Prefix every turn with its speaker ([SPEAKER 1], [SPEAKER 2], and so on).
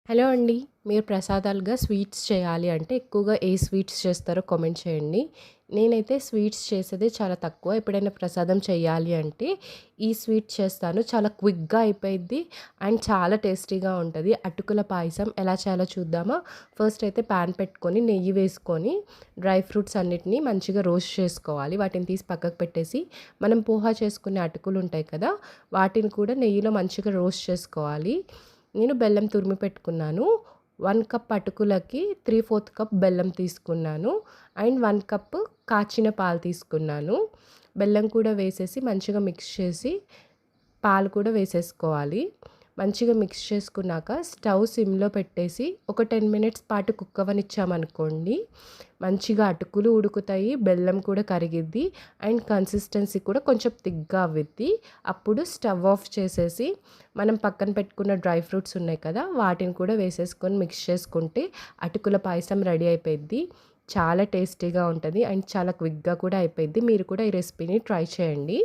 [SPEAKER 1] Hello అండి. మీరు ప్రసాదాలుగా sweets చేయాలి అంటే ఎక్కువగా ఏ స్వీట్స్ చేస్తారో కామెంట్ చేయండి. నేనైతే స్వీట్స్ చేసేదే చాలా తక్కువ. ఎప్పుడైనా ప్రసాదం చేయాలి అంటే ఈ స్వీట్ చేస్తాను. చాలా క్విక్‌గా అయిపోయిద్ది అండ్ చాలా టేస్టీగా ఉంటది. అటుకుల పాయసం ఎలా చేయాలో చూద్దామా? ఫస్ట్ అయితే పాన్ పెట్టుకొని నెయ్యి వేసుకొని డ్రై ఫ్రూట్స్ అన్నిటిని మంచిగా రోస్ట్ చేసుకోవాలి. వాటిని తీసి పక్కకు పెట్టేసి మనం పోహా చేసుకునే అటుకులు ఉంటాయి కదా! వాటిని కూడా నెయ్యిలో మంచిగా రోస్ట్ చేసుకోవాలి. నేను బెల్లం తురిమి పెట్టుకున్నాను. 1 కప్ అటుకులకి 3/4 కప్ బెల్లం తీసుకున్నాను. అండ్ 1 కప్ కాచిన పాలు తీసుకున్నాను. బెల్లం కూడా వేసేసి మంచిగా మిక్స్ చేసి పాలు కూడా వేసేసుకోవాలి. మంచిగా మిక్స్ చేసుకున్నాక స్టవ్ సిమ్‌లో పెట్టేసి ఒక 10 మినిట్స్ పాటు కుక్ అవ్వనిచ్చామనుకోండి, మంచిగా అటుకులు ఉడుకుతాయి, బెల్లం కూడా కరిగిద్ది అండ్ కన్సిస్టెన్సీ కూడా కొంచెం థిక్‌గా అవ్విద్ది. అప్పుడు స్టవ్ ఆఫ్ చేసేసి మనం పక్కన పెట్టుకున్న డ్రై ఫ్రూట్స్ ఉన్నాయి కదా! వాటిని కూడా వేసేసుకొని మిక్స్ చేసుకుంటే అటుకుల పాయసం రెడీ అయిపోయిద్ది. చాలా టేస్టీగా ఉంటది అండ్ చాలా క్విక్‌గా కూడా అయిపోయిద్ది. మీరు కూడా ఈ రెసిపీని ట్రై చేయండి.